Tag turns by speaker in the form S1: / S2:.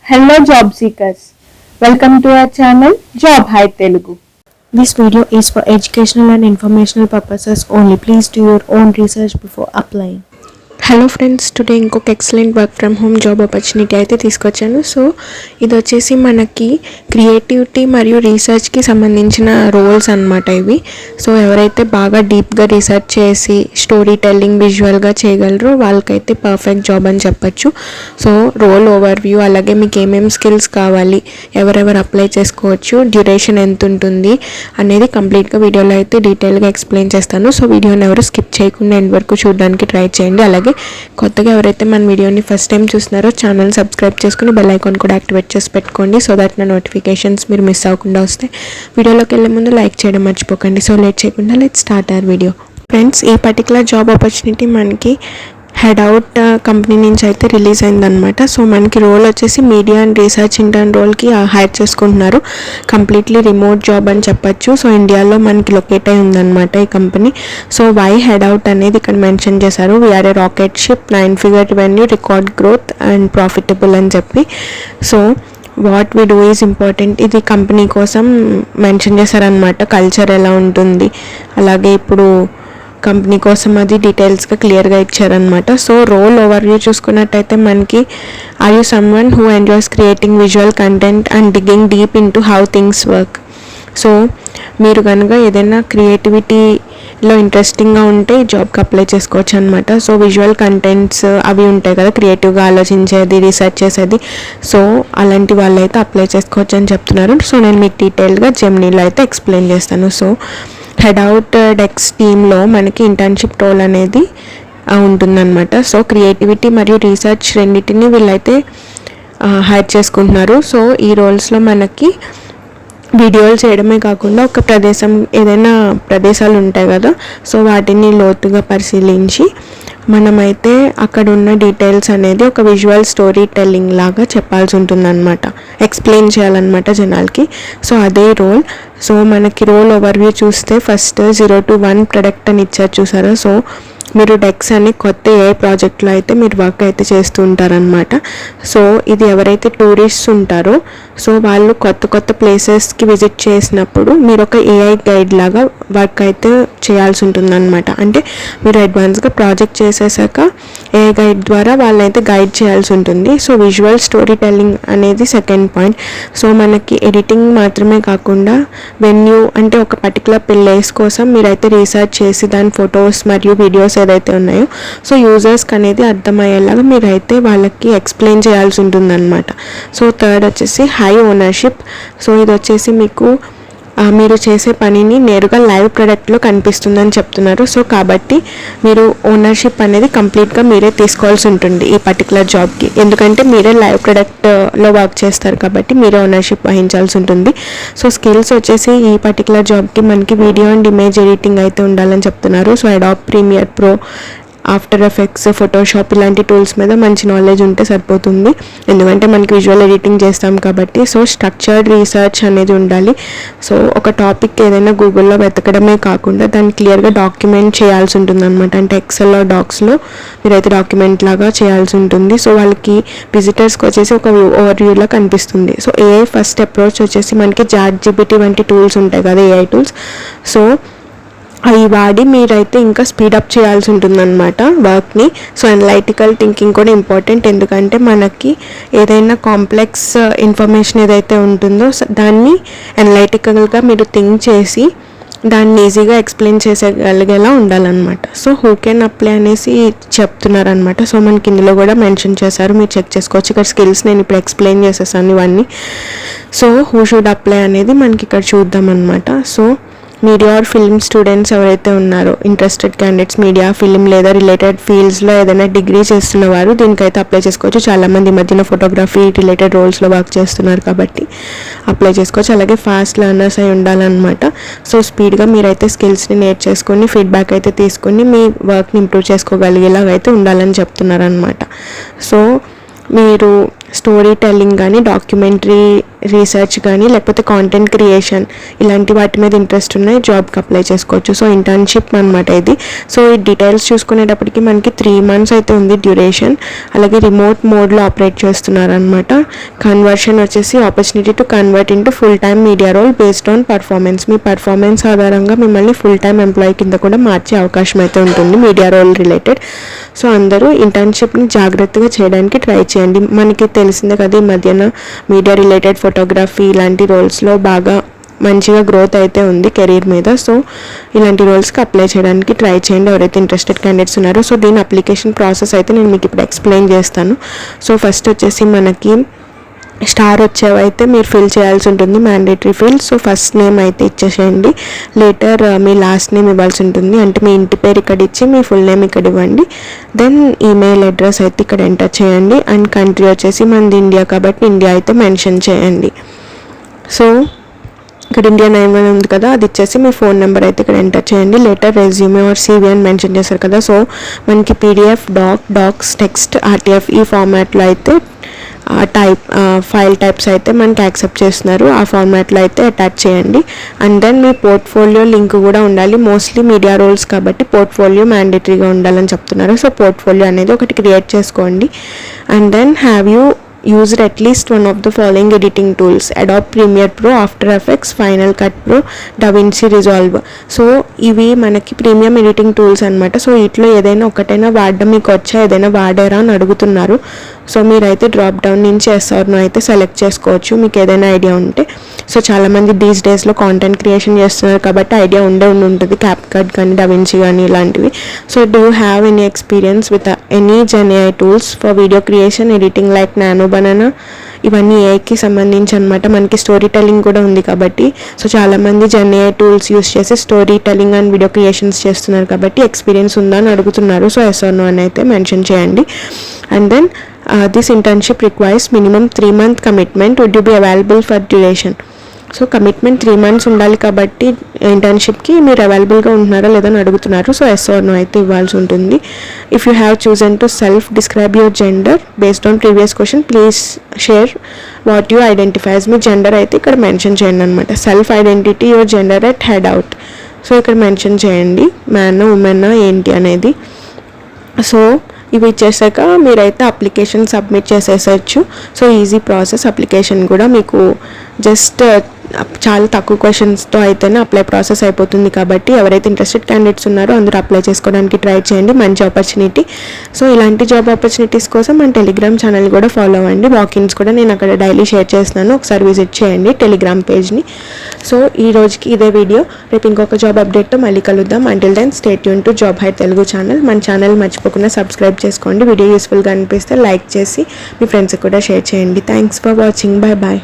S1: Hello job seekers, welcome to our channel Job Hai Telugu.
S2: This video is for educational and informational purposes only. Please do your own research before applying. Hello friends, today ఇంకొక excellent work from home job opportunity అయితే తీసుకొచ్చాను. So ఇది వచ్చేసి మనకి creativity మరియు రీసెర్చ్కి సంబంధించిన roles అన్నమాట ఇవి. సో ఎవరైతే బాగా డీప్గా రీసెర్చ్ చేసి స్టోరీ టెల్లింగ్ విజువల్గా చేయగలరో వాళ్ళకైతే పర్ఫెక్ట్ జాబ్ అని చెప్పచ్చు. సో రోల్ ఓవర్వ్యూ, అలాగే మీకు ఏమేమి స్కిల్స్ కావాలి, ఎవరెవరు అప్లై చేసుకోవచ్చు, డ్యూరేషన్ ఎంత ఉంటుంది అనేది కంప్లీట్గా వీడియోలో అయితే డీటెయిల్గా ఎక్స్ప్లెయిన్ చేస్తాను. సో వీడియోని ఎవరు స్కిప్ చేయకుండా ఎండ్ వరకు చూడడానికి ట్రై చేయండి. అలాగే కొత్తగా ఎవరైతే మన వీడియోని ఫస్ట్ టైం చూస్తున్నారో ఛానల్ సబ్స్క్రైబ్ చేసుకుని బెల్ ఐకాన్ కూడా యాక్టివేట్ చేసి పెట్టుకోండి. సో దట్ నా నోటిఫికేషన్స్ మీరు మిస్ అవ్వకుండా వస్తాయి. వీడియోలోకి వెళ్ళే ముందు లైక్ చేయడం మర్చిపోకండి. సో లేట్ చేయకుండా let's start our video. Friends, ఈ పర్టికులర్ జాబ్ ఆపర్చునిటీ మనకి హెడ్ అవుట్ కంపెనీ నుంచి అయితే రిలీజ్ అయిందనమాట. సో మనకి రోల్ వచ్చేసి మీడియా అండ్ రీసెర్చ్ ఇంటర్న్ రోల్కి హైర్ చేసుకుంటున్నారు. కంప్లీట్లీ రిమోట్ జాబ్ అని చెప్పచ్చు. సో ఇండియాలో మనకి లొకేట్ అయి ఉందన్నమాట ఈ company. So why Headout అనేది ఇక్కడ మెన్షన్ చేశారు. We are a rocket ship, 9 figure revenue, record growth and profitable అని చెప్పి. So what we do is important, ఇది కంపెనీ కోసం మెన్షన్ చేశారనమాట. కల్చర్ ఎలా ఉంటుంది, అలాగే ఇప్పుడు కంపెనీ కోసం అది డీటెయిల్స్గా క్లియర్గా ఇచ్చారనమాట. సో రోల్ ఓవర్వ్యూ చూసుకున్నట్టయితే మనకి are you someone who enjoys creating visual content and digging deep into how things work. So మీరు కనుక ఏదైనా క్రియేటివిటీలో ఇంట్రెస్టింగ్గా ఉంటే ఈ జాబ్కి అప్లై చేసుకోవచ్చు అనమాట. సో విజువల్ కంటెంట్స్ అవి ఉంటాయి కదా, క్రియేటివ్గా ఆలోచించేది, రీసెర్చ్ చేసేది. సో అలాంటి వాళ్ళు అయితే అప్లై చేసుకోవచ్చు అని చెప్తున్నారు. సో నేను మీకు డీటెయిల్గా జెమినీలో అయితే ఎక్స్ప్లెయిన్ చేస్తాను. సో హెడ్ అవుట్ డెక్స్ టీంలో మనకి ఇంటర్న్షిప్ రోల్ అనేది ఉంటుందన్నమాట. సో క్రియేటివిటీ మరియు రీసెర్చ్ రెండింటిని వీళ్ళైతే హైర్ చేసుకుంటున్నారు. సో ఈ రోల్స్లో మనకి వీడియోలు చేయడమే కాకుండా ఒక ప్రదేశం, ఏదైనా ప్రదేశాలు ఉంటాయి కదా, సో వాటిని లోతుగా పరిశీలించి మనమైతే అక్కడ ఉన్న డీటెయిల్స్ అనేది ఒక విజువల్ స్టోరీ టెల్లింగ్ లాగా చెప్పాల్సి ఉంటుందన్నమాట, ఎక్స్ప్లెయిన్ చేయాలన్నమాట జనాలకి. సో అదే రోల్. సో మనకి రోల్ ఓవర్వ్యూ చూస్తే ఫస్ట్ 0 to 1 ప్రొడక్ట్ అని ఇచ్చారు చూసారా. సో మీరు డెక్స్ అని కొత్త ఏ ప్రాజెక్ట్లో అయితే మీరు వర్క్ అయితే చేస్తూ ఉంటారనమాట. సో ఇది ఎవరైతే టూరిస్ట్స్ ఉంటారో సో వాళ్ళు కొత్త కొత్త ప్లేసెస్కి విజిట్ చేసినప్పుడు మీరు ఒక ఏఐ గైడ్ లాగా వర్క్ అయితే చేయాల్సి ఉంటుందన్నమాట. అంటే మీరు అడ్వాన్స్గా ప్రాజెక్ట్ చేసేసాక ఏఐ గైడ్ ద్వారా వాళ్ళైతే గైడ్ చేయాల్సి ఉంటుంది. సో విజువల్ స్టోరీ టెల్లింగ్ అనేది సెకండ్ పాయింట్. సో మనకి ఎడిటింగ్ మాత్రమే కాకుండా వెన్యూ, అంటే ఒక పర్టికులర్ ప్లేస్ కోసం మీరైతే రీసెర్చ్ చేసి దాని ఫొటోస్ మరియు వీడియోస్ ఏదైతే ఉన్నాయో సో యూజర్స్కి అనేది అర్థమయ్యేలాగా మీరైతే వాళ్ళకి ఎక్స్ప్లెయిన్ చేయాల్సి ఉంటుందన్నమాట. సో థర్డ్ వచ్చేసి హై ఓనర్షిప్. సో ఇది వచ్చేసి మీకు మీరు చేసే పనిని నేరుగా లైవ్ ప్రొడక్ట్లో కనిపిస్తుందని చెప్తున్నారు. సో కాబట్టి మీరు ఓనర్షిప్ అనేది కంప్లీట్గా మీరే తీసుకోవాల్సి ఉంటుంది ఈ పర్టికులర్ జాబ్కి. ఎందుకంటే మీరే లైవ్ ప్రొడక్ట్లో వర్క్ చేస్తారు కాబట్టి మీరే ఓనర్షిప్ వహించాల్సి ఉంటుంది. సో స్కిల్స్ వచ్చేసి ఈ పర్టికులర్ జాబ్కి మనకి వీడియో అండ్ ఇమేజ్ ఎడిటింగ్ అయితే ఉండాలని చెప్తున్నారు. So Adobe Premiere Pro, After Effects, Photoshop ఇలాంటి టూల్స్ మీద మంచి నాలెడ్జ్ ఉంటే సరిపోతుంది. ఎందుకంటే మనకి విజువల్ ఎడిటింగ్ చేస్తాం కాబట్టి. సో స్ట్రక్చర్డ్ రీసెర్చ్ అనేది ఉండాలి. సో ఒక టాపిక్ ఏదైనా గూగుల్లో వెతకడమే కాకుండా దాన్ని క్లియర్గా డాక్యుమెంట్ చేయాల్సి ఉంటుంది అనమాట. అంటే ఎక్సెల్లో, డాక్స్లో మీరైతే డాక్యుమెంట్ లాగా చేయాల్సి ఉంటుంది. సో వాళ్ళకి విజిటర్స్కి వచ్చేసి ఒక ఓవర్వ్యూలా కనిపిస్తుంది. సో ఏఐ ఫస్ట్ అప్రోచ్ వచ్చేసి మనకి ChatGPT వంటి టూల్స్ ఉంటాయి కదా, ఏఐ టూల్స్. సో అవి వాడి మీరైతే ఇంకా స్పీడప్ చేయాల్సి ఉంటుందన్నమాట వర్క్ని. సో అనలైటికల్ థింకింగ్ కూడా ఇంపార్టెంట్. ఎందుకంటే మనకి ఏదైనా కాంప్లెక్స్ ఇన్ఫర్మేషన్ ఏదైతే ఉంటుందో దాన్ని అనలైటికల్గా మీరు థింక్ చేసి దాన్ని ఈజీగా ఎక్స్ప్లెయిన్ చేసేగలిగేలా ఉండాలన్నమాట. సో హూ కెన్ అప్లై అనేసి చెప్తున్నారనమాట. సో మనకి ఇందులో కూడా మెన్షన్ చేశారు, మీరు చెక్ చేసుకోవచ్చు. ఇక్కడ స్కిల్స్ నేను ఇప్పుడు ఎక్స్ప్లెయిన్ చేసేసాను ఇవన్నీ. సో హూ షుడ్ అప్లై అనేది మనకి ఇక్కడ చూద్దాం అనమాట. So media or film students ఎవరైతే ఉన్నారో, ఇంట్రెస్టెడ్ క్యాండిడేట్స్ మీడియా, ఫిల్మ్ లేదా రిలేటెడ్ ఫీల్డ్స్లో ఏదైనా డిగ్రీ చేస్తున్న వారు దీనికైతే అప్లై చేసుకోవచ్చు. చాలామంది ఈ మధ్యన ఫోటోగ్రఫీ రిలేటెడ్ రోల్స్లో వర్క్ చేస్తున్నారు కాబట్టి అప్లై చేసుకోవచ్చు. అలాగే ఫాస్ట్ లెర్నర్స్ అయి ఉండాలన్నమాట. సో స్పీడ్గా మీరైతే స్కిల్స్ని నేర్చేసుకొని ఫీడ్బ్యాక్ అయితే తీసుకొని మీ వర్క్ని ఇంప్రూవ్ చేసుకోగలిగేలాగా అయితే ఉండాలని చెప్తున్నారనమాట. సో మీరు స్టోరీ టెల్లింగ్ కానీ డాక్యుమెంటరీ రీసెర్చ్ కానీ లేకపోతే కాంటెంట్ క్రియేషన్ ఇలాంటి వాటి మీద ఇంట్రెస్ట్ ఉన్నాయి జాబ్కి అప్లై చేసుకోవచ్చు. సో ఇంటర్న్షిప్ అనమాట ఇది. సో ఈ డీటెయిల్స్ చూసుకునేటప్పటికి మనకి 3 months అయితే ఉంది డ్యూరేషన్. అలాగే రిమోట్ మోడ్లో ఆపరేట్ చేస్తున్నారనమాట. కన్వర్షన్ వచ్చేసి opportunity to convert into full time media role based on performance. మీ పర్ఫార్మెన్స్ ఆధారంగా మిమ్మల్ని ఫుల్ టైమ్ ఎంప్లాయీ కింద కూడా మార్చే అవకాశం అయితే ఉంటుంది మీడియా రోల్ రిలేటెడ్. సో అందరూ ఇంటర్న్షిప్ని జాగ్రత్తగా చేయడానికి ట్రై చేయండి. మనకి తెలిసిందే కదా ఈ మధ్యన మీడియా రిలేటెడ్ ఫోటోగ్రఫీ ఇలాంటి రోల్స్లో బాగా మంచిగా గ్రోత్ అయితే ఉంది కెరీర్ మీద. సో ఇలాంటి రోల్స్కి అప్లై చేయడానికి ట్రై చేయండి ఎవరైతే ఇంట్రెస్టెడ్ క్యాండిడేట్స్ ఉన్నారో. సో దీని అప్లికేషన్ ప్రాసెస్ అయితే నేను మీకు ఇప్పుడు ఎక్స్ప్లెయిన్ చేస్తాను. సో ఫస్ట్ వచ్చేసి మనకి స్టార్ వచ్చేవైతే మీరు ఫిల్ చేయాల్సి ఉంటుంది, mandatory field. So first name అయితే ఇచ్చేసేయండి. లేటర్ మీ లాస్ట్ నేమ్ ఇవ్వాల్సి ఉంటుంది. అంటే మీ ఇంటి పేరు ఇక్కడ ఇచ్చి మీ ఫుల్ నేమ్ ఇక్కడ ఇవ్వండి. దెన్ ఈమెయిల్ అడ్రస్ అయితే ఇక్కడ ఎంటర్ చేయండి. అండ్ కంట్రీ వచ్చేసి మనది ఇండియా కాబట్టి ఇండియా అయితే మెన్షన్ చేయండి. సో ఇక్కడ ఇండియా 91 ఉంది కదా, అది ఇచ్చేసి మీ ఫోన్ నెంబర్ అయితే ఇక్కడ ఎంటర్ చేయండి. లేటర్ రెజ్యూమే ఆర్ CV అని మెన్షన్ చేశారు కదా. సో మనకి PDF, డాక్స్, టెక్స్ట్, RTF ఈ ఫార్మాట్లో అయితే ఫైల్ టైప్స్ అయితే మనకి యాక్సెప్ట్ చేస్తున్నారు. ఆ ఫార్మాట్లో అయితే అటాచ్ చేయండి. అండ్ దెన్ మీ పోర్ట్ఫోలియో లింక్ కూడా ఉండాలి. మోస్ట్లీ మీడియా రోల్స్ కాబట్టి పోర్ట్ఫోలియో మ్యాండేటరీగా ఉండాలని చెప్తున్నారు. సో పోర్ట్ఫోలియో అనేది ఒకటి క్రియేట్ చేసుకోండి. And then have you used at least one of the following editing tools: Adobe Premiere Pro, After Effects, Final Cut Pro, DaVinci Resolve. So ఇవి మనకి premium editing tools అనమాట. So వీటిలో ఏదైనా ఒకటైనా వాడడం మీకు వచ్చా, ఏదైనా వాడారా అని అడుగుతున్నారు. సో మీరైతే డ్రాప్ డౌన్ నుంచి SRను అయితే సెలెక్ట్ చేసుకోవచ్చు మీకు ఏదైనా ఐడియా ఉంటే. సో చాలామంది దీస్ డేస్లో కాంటెంట్ క్రియేషన్ చేస్తున్నారు కాబట్టి ఐడియా ఉంటుంది, CapCut కానీ DaVinci కానీ ఇలాంటివి. So do you have any experience with any GenAI tools for video creation editing like nano banana? ఇవన్నీ ఏఐకి సంబంధించి అనమాట. మనకి స్టోరీ టెల్లింగ్ కూడా ఉంది కాబట్టి సో చాలామంది GenAI టూల్స్ యూస్ చేసి story telling and video creations చేస్తున్నారు కాబట్టి ఎక్స్పీరియన్స్ ఉందా అని అడుగుతున్నారు. సో yes or no అని అయితే మెన్షన్ చేయండి. And then this internship requires minimum 3 month commitment. Would you be available for duration? So commitment 3 months ఉండాలి కాబట్టి ఇంటర్న్షిప్కి మీరు అవైలబుల్గా ఉంటున్నారా లేదని అడుగుతున్నారు. సో yes or no అయితే ఇవ్వాల్సి ఉంటుంది. If you have chosen to self describe your gender based on previous question please share what you identifies. మీ జెండర్ అయితే ఇక్కడ మెన్షన్ చేయండి అనమాట. Self identity your gender at head out. So ఇక్కడ mention చేయండి మ్యాన్ ఉమెన్ ఏంటి అనేది. So ఇవి ఇచ్చేసాక మీరైతే అప్లికేషన్ సబ్మిట్ చేసేసచ్చు. So easy process. అప్లికేషన్ కూడా మీకు జస్ట్ చాలా తక్కువ క్వశ్చన్స్తో అయితేనే అప్లై ప్రాసెస్ అయిపోతుంది కాబట్టి ఎవరైతే ఇంట్రెస్టెడ్ క్యాండిడేట్స్ ఉన్నారో అందరూ అప్లై చేసుకోవడానికి ట్రై చేయండి. మంచి ఆపర్చునిటీ. సో ఇలాంటి జాబ్ ఆపర్చునిటీస్ కోసం మన టెలిగ్రామ్ ఛానల్ కూడా ఫాలో అవ్వండి. వాకిన్స్ కూడా నేను అక్కడ డైలీ షేర్ చేస్తున్నాను, ఒకసారి విజిట్ చేయండి టెలిగ్రామ్ పేజ్ని. సో ఈ రోజుకి ఇదే వీడియో. రేపు ఇంకొక జాబ్ అప్డేట్తో మళ్ళీ కలుద్దాం. Until then stay tune to Job Hai Telugu channel. మన ఛానల్ మర్చిపోకుండా సబ్స్క్రైబ్ చేసుకోండి. వీడియో యూస్ఫుల్గా అనిపిస్తే లైక్ చేసి మీ ఫ్రెండ్స్కి కూడా షేర్ చేయండి. Thanks for watching. Bye bye.